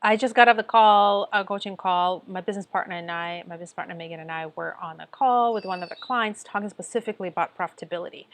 I just got off the call, a coaching call. My business partner Megan and I were on a call with one of the clients talking specifically about profitability.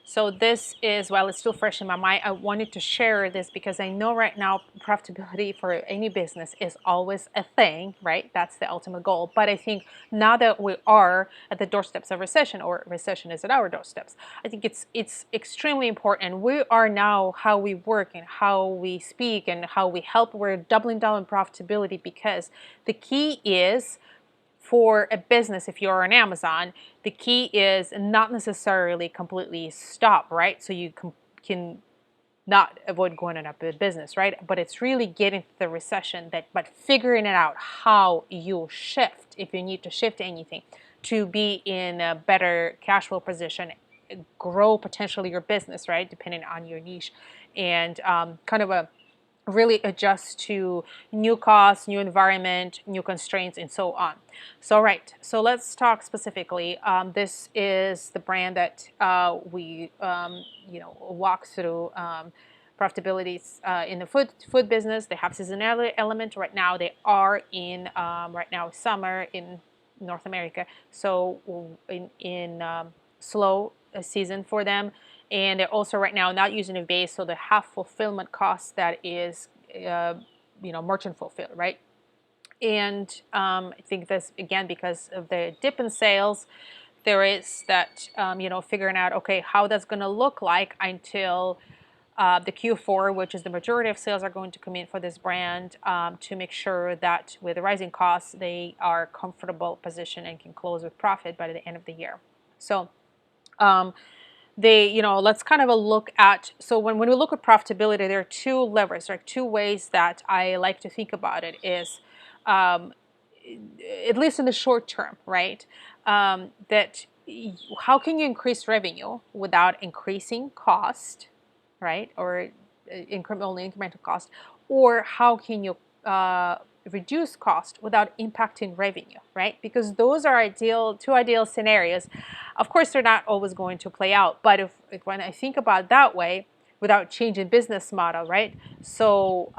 So this is, while it's still fresh in my mind, I wanted to share this because I know right now profitability for any business is always a thing, right? That's the ultimate goal. But I think now that we are at the doorsteps of recession, or recession is at our doorsteps, I think it's extremely important. We are now, how we work and how we speak and how we help, we're doubling down on profitability, because the key is, for a business, if you're on Amazon, the key is not necessarily completely stop, right? So you can not avoid going out of business, right? But it's really getting to the recession, but figuring it out how you shift, if you need to shift anything, to be in a better cash flow position, grow potentially your business, right? Depending on your niche, and kind of a really adjust to new costs, new environment, new constraints, and so on. So, right. So let's talk specifically. This is the brand that we, walk through profitabilities in the food business. They have seasonality element. Right now, they are in right now summer in North America. So in slow season for them, and they're also right now not using a base, so they have fulfillment costs that is merchant fulfilled, right? And I think this, again, because of the dip in sales, there is that figuring out, okay, how that's going to look like until the Q4, which is the majority of sales are going to come in for this brand, to make sure that with the rising costs they are comfortable position and can close with profit by the end of the year. So let's kind of a look at, so when we look at profitability, there are two levers, right? Two ways that I like to think about it is, at least in the short term, right? That how can you increase revenue without increasing cost, right? Or only incremental cost, or how can you reduce cost without impacting revenue, right? Because those are two ideal scenarios. Of course, they're not always going to play out, but if when I think about that way, without changing business model, right? So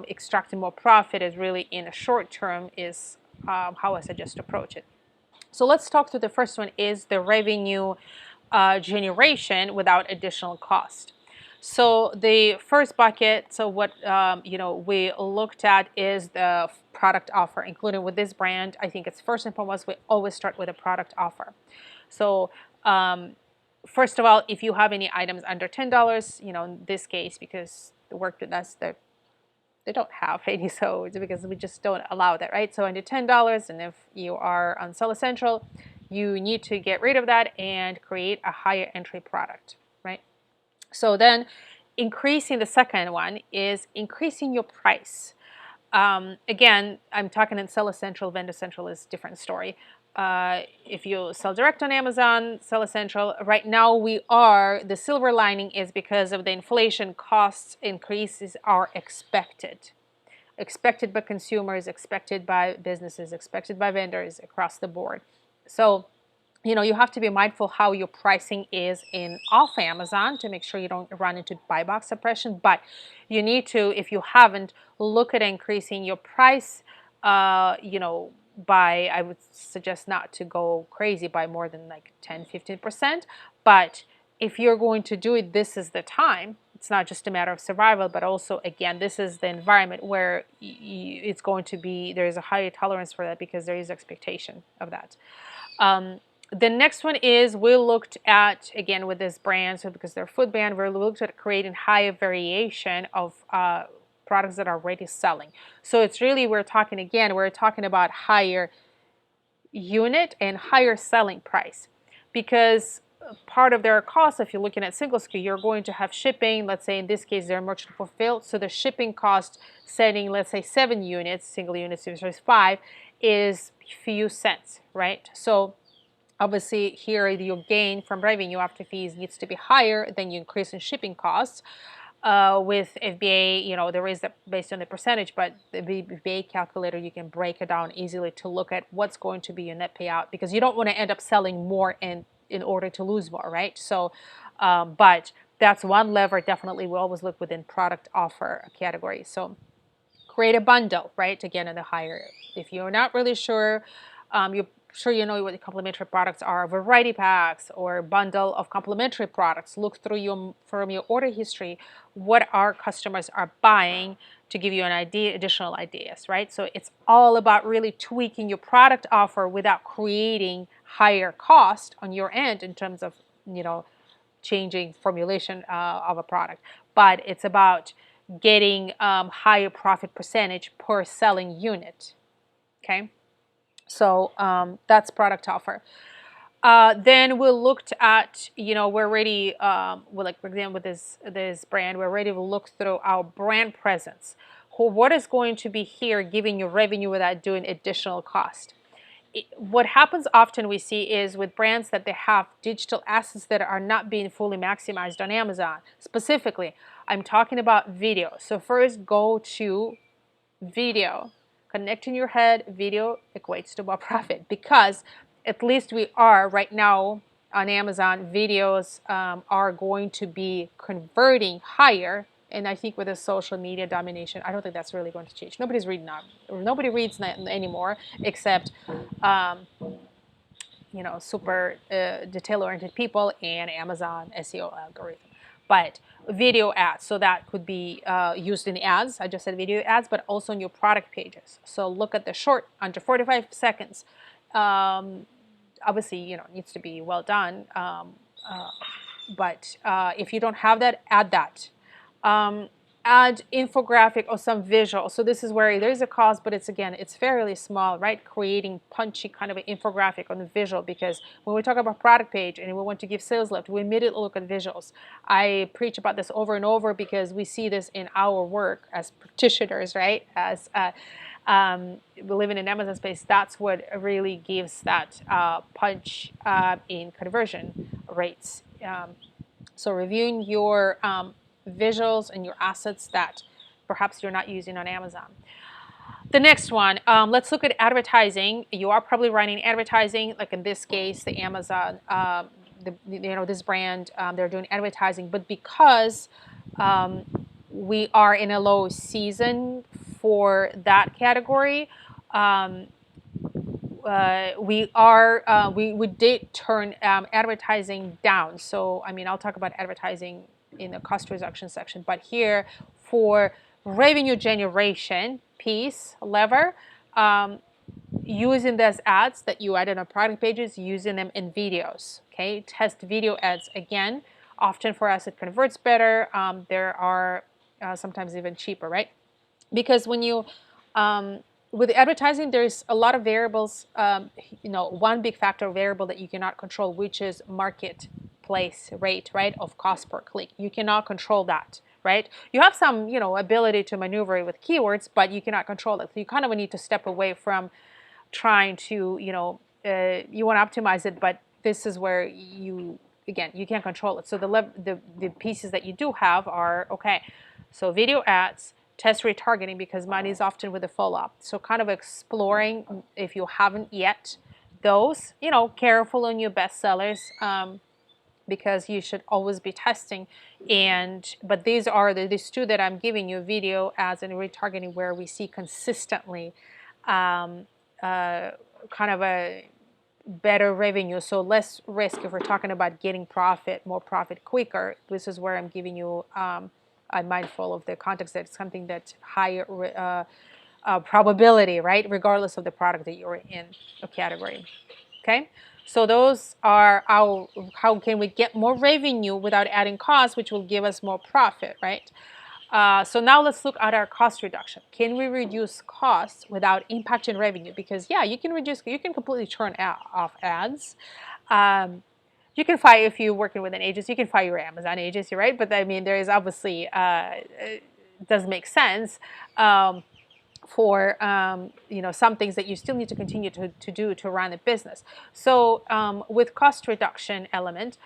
extracting more profit is really, in a short term, is how I suggest to approach it. So let's talk to the first one, is the revenue generation without additional cost. So the first bucket, so what we looked at is the product offer, including with this brand. I think it's first and foremost, we always start with a product offer. So first of all, if you have any items under $10, in this case, because the work with us, they don't have any, so it's because we just don't allow that, right? So under $10, and if you are on Seller Central, you need to get rid of that and create a higher entry product, right? So then increasing, the second one is increasing your price. Again, I'm talking in Seller Central. Vendor Central is a different story. If you sell direct on Amazon, Seller Central, right now the silver lining is, because of the inflation, costs increases are expected. Expected by consumers, expected by businesses, expected by vendors across the board. So you have to be mindful how your pricing is in off Amazon to make sure you don't run into buy box suppression. But you need to, if you haven't, look at increasing your price. I would suggest not to go crazy by more than like 10-15%. But if you're going to do it, this is the time. It's not just a matter of survival, but also, again, this is the environment where it's going to be, there is a higher tolerance for that, because there is expectation of that. The next one is, we looked at, again, with this brand, so because they're food brand, we looked at creating higher variation of products that are already selling. So it's really, we're talking about higher unit and higher selling price, because part of their cost, if you're looking at single SKU, you're going to have shipping. Let's say in this case they're merchant fulfilled, so the shipping cost, setting, let's say 7 units, single units versus 5, is few cents, right? So obviously here your gain from revenue after fees needs to be higher than your increase in shipping costs. With FBA, there is that based on the percentage, but the FBA calculator, you can break it down easily to look at what's going to be your net payout, because you don't want to end up selling more in order to lose more, right? So, but that's one lever. Definitely, we always look within product offer category. So create a bundle, right? Again, in the higher, if you're not really sure, you're sure you know what the complementary products are, variety packs or bundle of complementary products. Look through from your order history, what our customers are buying to give you an idea, additional ideas, right? So it's all about really tweaking your product offer without creating higher cost on your end in terms of, changing formulation of a product. But it's about getting higher profit percentage per selling unit, okay? So that's product offer. Then we looked at, we're ready, like for example, with this brand, we're ready to look through our brand presence. What is going to be here giving you revenue without doing additional cost? What happens often we see is with brands that they have digital assets that are not being fully maximized on Amazon. Specifically, I'm talking about video. So first go to video. Connecting your head, video equates to more profit, because at least we are right now on Amazon, videos are going to be converting higher. And I think with the social media domination, I don't think that's really going to change. Nobody's reading now. Nobody reads anymore, except super detail-oriented people and Amazon SEO algorithm. But video ads, so that could be used in ads. I just said video ads, but also in your product pages. So look at the short, under 45 seconds. Obviously, it needs to be well done. But if you don't have that, add that. Add infographic or some visual. So this is where there's a cost, but it's fairly small, right? Creating punchy kind of an infographic on the visual, because when we talk about product page and we want to give sales lift, we immediately look at visuals. I preach about this over and over because we see this in our work as practitioners, right? As living in Amazon space, that's what really gives that punch in conversion rates. So reviewing your visuals and your assets that perhaps you're not using on Amazon. The next one, let's look at advertising. You are probably running advertising, like in this case, the Amazon, this brand, they're doing advertising, but because we are in a low season for that category, we did turn advertising down. So I'll talk about advertising in the cost reduction section, but here for revenue generation piece lever, using those ads that you added on product pages, using them in videos. Okay, test video ads again. Often for us it converts better. There are sometimes even cheaper, right? Because when you with advertising, there's a lot of variables. One big factor variable that you cannot control, which is marketplace rate, right, of cost per click. You cannot control that, right? You have some, ability to maneuver with keywords, but you cannot control it. So you kind of need to step away from trying to, you want to optimize it, but this is where you can't control it. So the pieces that you do have are, okay, so video ads, test retargeting, because money is often with a follow-up. So kind of exploring, if you haven't yet, those, careful on your best sellers, because you should always be testing. But these are these two that I'm giving you, video ads and retargeting, where we see consistently kind of a better revenue, so less risk if we're talking about getting profit, more profit quicker. This is where I'm giving you, I'm mindful of the context that it's something that's higher probability, right, regardless of the product that you're in a category. Okay, so those are how can we get more revenue without adding costs, which will give us more profit, right? So now let's look at our cost reduction. Can we reduce costs without impacting revenue? Because you can completely turn off ads. You can fire, if you're working with an agency, you can fire your Amazon agency, right? But there is obviously, it does make sense for some things that you still need to continue to do to run a business. So with cost reduction element,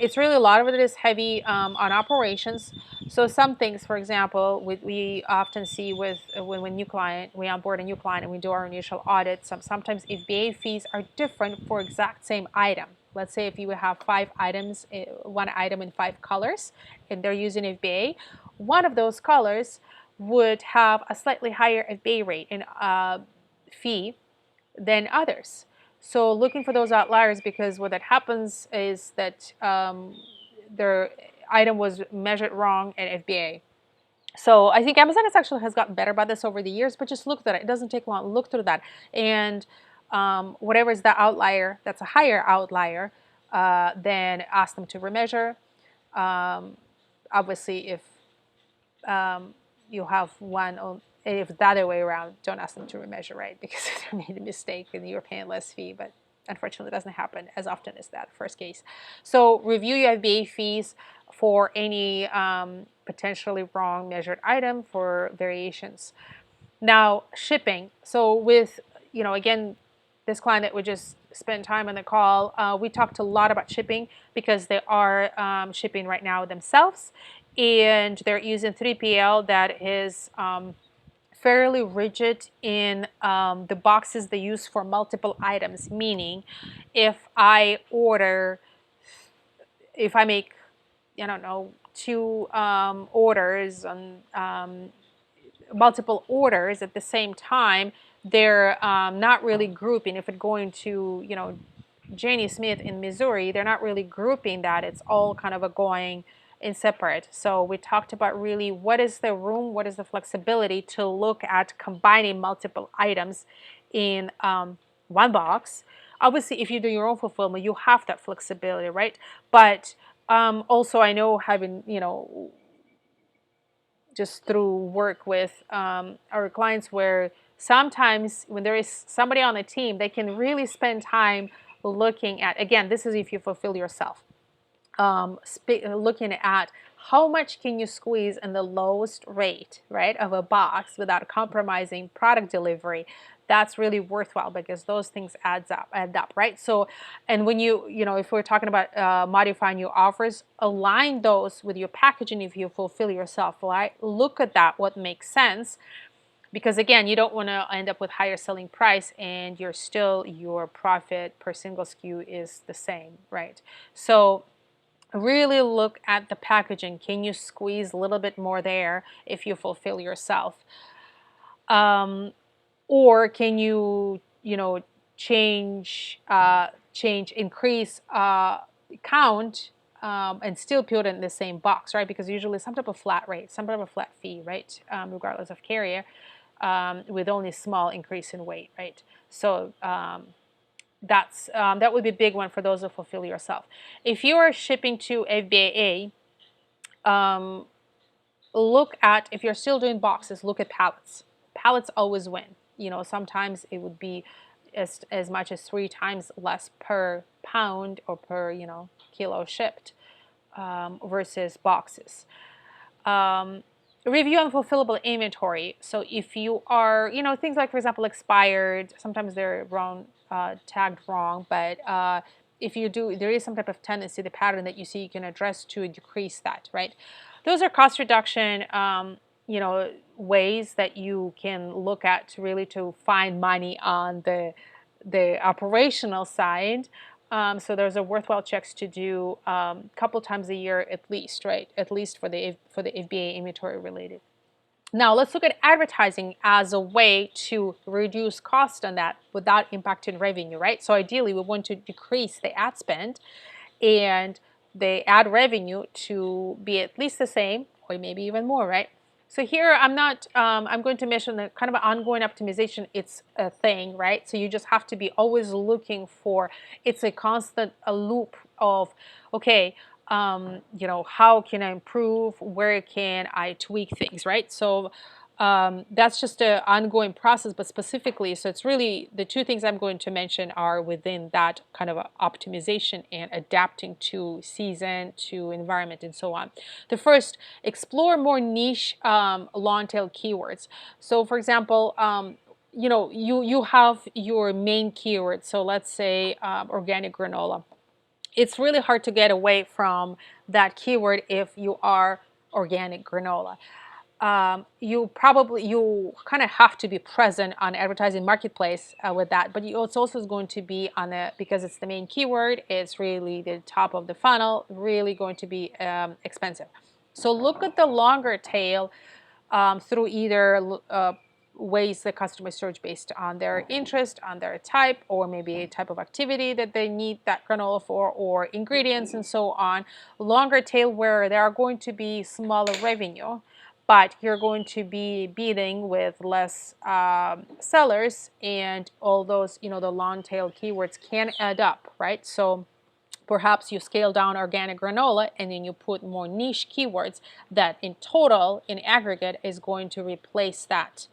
it's really, a lot of it is heavy on operations. So some things, for example, we often see with when we onboard a new client and we do our initial audit, sometimes FBA fees are different for exact same item. Let's say if you have 5 items, one item in 5 colors, and they're using FBA, one of those colors would have a slightly higher FBA rate and fee than others. So looking for those outliers, because what that happens is that their item was measured wrong at FBA. So I think Amazon has gotten better about this over the years, but just look at it. It doesn't take long. Look through that, and whatever is the outlier, that's a higher outlier, then ask them to remeasure. Obviously, if you have one, if it's the other way around, don't ask them to remeasure, right? Because they made a mistake and you're paying less fee, but unfortunately, it doesn't happen as often as that first case. So review your FBA fees for any potentially wrong measured item for variations. Now, shipping. So with, again, this client that we just spent time on the call, we talked a lot about shipping because they are shipping right now themselves, and they're using 3PL that is fairly rigid in the boxes they use for multiple items, meaning if I make, I don't know, two orders on multiple orders at the same time, they're not really grouping. If it's going to, Janie Smith in Missouri, they're not really grouping that. It's all kind of going in separate. So we talked about really what is the room, what is the flexibility to look at combining multiple items in one box. Obviously, if you do your own fulfillment, you have that flexibility, right? But also, I know having, just through work with our clients, where sometimes when there is somebody on the team, they can really spend time looking at, again, this is if you fulfill yourself, looking at how much can you squeeze in the lowest rate, right, of a box without compromising product delivery. That's really worthwhile because those things add up, right? So, and when if we're talking about modifying your offers, align those with your packaging if you fulfill yourself, right? Look at that, what makes sense, because again, you don't want to end up with higher selling price and your profit per single SKU is the same, right? So really look at the packaging. Can you squeeze a little bit more there if you fulfill yourself? Or can you, increase count and still put it in the same box, right? Because usually some type of flat rate, some type of flat fee, right? Regardless of carrier, with only small increase in weight, right? So that would be a big one for those who fulfill yourself. If you are shipping to FBA, look at, if you're still doing boxes, look at pallets. Pallets always win. Sometimes it would be as much as 3 times less per pound or per kilo shipped versus boxes. Review unfulfillable inventory. So if you are, things like, for example, expired, sometimes they're wrong, tagged wrong, but if you do, there is some type of tendency, the pattern that you see, you can address to decrease that, right? Those are cost reduction, ways that you can look at to find money on the operational side. So there's a worthwhile checks to do a couple times a year at least, right? At least for the FBA inventory related. Now let's look at advertising as a way to reduce cost on that without impacting revenue, right? So ideally we want to decrease the ad spend and the ad revenue to be at least the same or maybe even more, right? So here I'm going to mention the kind of an ongoing optimization. It's a thing, right? So you just have to be always looking for, it's a constant loop of, okay, how can I improve? Where can I tweak things, right? So that's just an ongoing process, but specifically, so it's really the 2 things I'm going to mention are within that kind of optimization and adapting to season, to environment, and so on. The first, explore more niche long tail keywords. So for example, you have your main keyword. So let's say organic granola. It's really hard to get away from that keyword if you are organic granola. You kind of have to be present on advertising marketplace with that, but it's also going to be on because it's the main keyword, it's really the top of the funnel, really going to be expensive. So look at the longer tail through either ways the customers search based on their interest, on their type, or maybe a type of activity that they need that granola for, or ingredients and so on. Longer tail where there are going to be smaller revenue, but you're going to be bidding with less sellers, and all those, the long tail keywords can add up, right? So perhaps you scale down organic granola and then you put more niche keywords that in total, in aggregate, is going to replace that,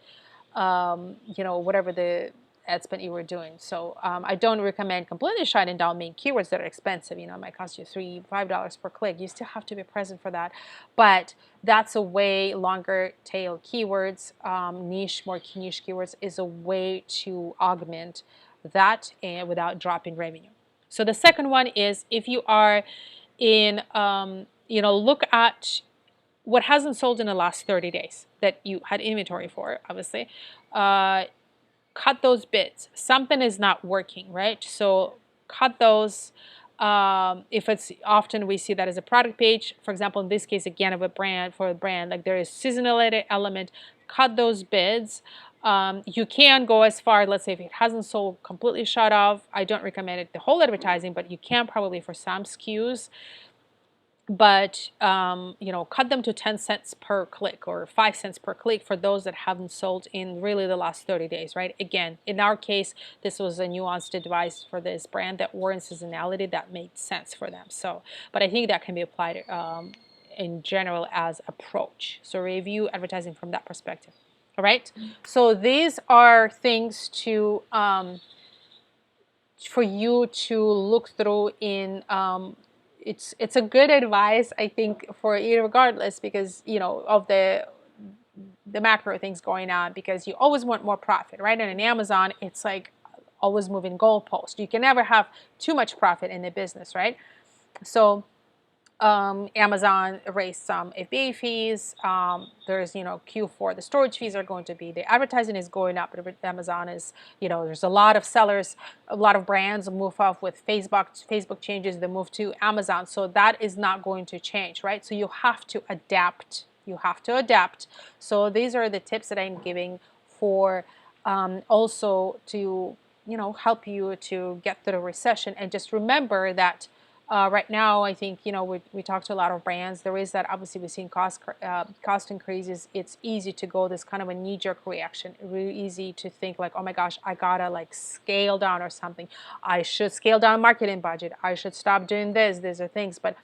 whatever the ad spend you were doing. So I don't recommend completely shutting down main keywords that are expensive. It might cost you $3, $5 per click. You still have to be present for that. But that's a way, longer tail keywords, more niche keywords is a way to augment that and without dropping revenue. So the second one is, if you are in, look at what hasn't sold in the last 30 days that you had inventory for, obviously. Cut those bids. Something is not working, right? So cut those. If it's, often we see that as a product page, for example, in this case, again, of a brand, like there is seasonality element, cut those bids. You can go as far, let's say if it hasn't sold, completely shut off. I don't recommend it the whole advertising, but you can probably for some SKUs. But cut them to 10 cents per click or 5 cents per click for those that haven't sold in really the last 30 days, right? Again, in our case, this was a nuanced advice for this brand that were in seasonality that made sense for them. So, but I think that can be applied in general as approach. So review advertising from that perspective. All right. So these are things to for you to look through in. It's a good advice, I think, for you regardless, because of the macro things going on, because you always want more profit, right? And in Amazon, it's like always moving goalpost. You can never have too much profit in the business, right? So Amazon raised some FBA fees. There's, Q4, the storage fees are going to be, the advertising is going up. But Amazon is, there's a lot of sellers, a lot of brands move off with Facebook changes, they move to Amazon. So that is not going to change, right? So you have to adapt. You have to adapt. So these are the tips that I'm giving for also to, help you to get through the recession. And just remember that right now, I think, we talked to a lot of brands. There is that, obviously, we've seen cost increases. It's easy to go this kind of a knee-jerk reaction. Really easy to think like, oh my gosh, I gotta like scale down or something. I should scale down marketing budget. I should stop doing this. These are things, but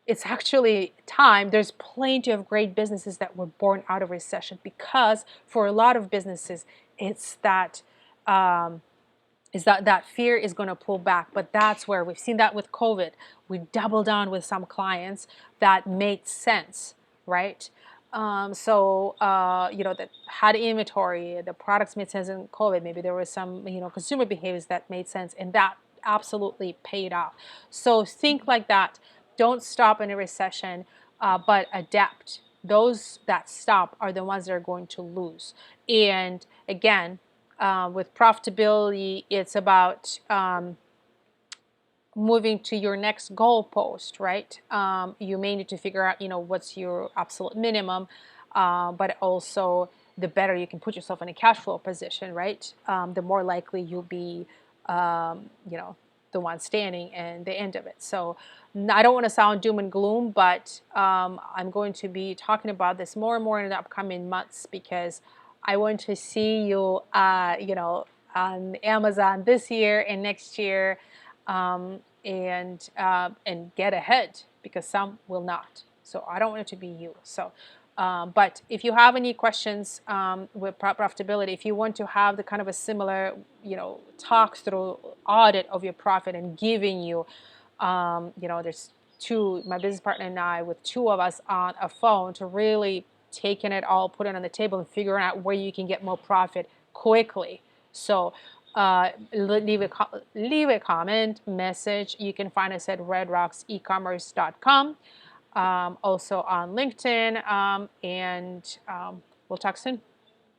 it's actually time. There's plenty of great businesses that were born out of recession, because for a lot of businesses, it's that. That fear is going to pull back. But that's where we've seen that with COVID. We doubled down with some clients that made sense, right? That had inventory, the products made sense in COVID. Maybe there was some, consumer behaviors that made sense, and that absolutely paid off. So think like that. Don't stop in a recession, but adapt. Those that stop are the ones that are going to lose. And again, with profitability, it's about moving to your next goalpost, right? You may need to figure out, what's your absolute minimum, but also the better you can put yourself in a cash flow position, right? The more likely you'll be, the one standing and the end of it. So I don't want to sound doom and gloom, but I'm going to be talking about this more and more in the upcoming months, because I want to see you, on Amazon this year and next year, and get ahead, because some will not. So I don't want it to be you. So, but if you have any questions with profitability, if you want to have the kind of a similar, talk through audit of your profit and giving you, there's my business partner and I, with two of us on a phone, to really taking it all, put it on the table, and figuring out where you can get more profit quickly. So leave a comment, message. You can find us at redrocksecommerce.com, also on LinkedIn, and we'll talk soon.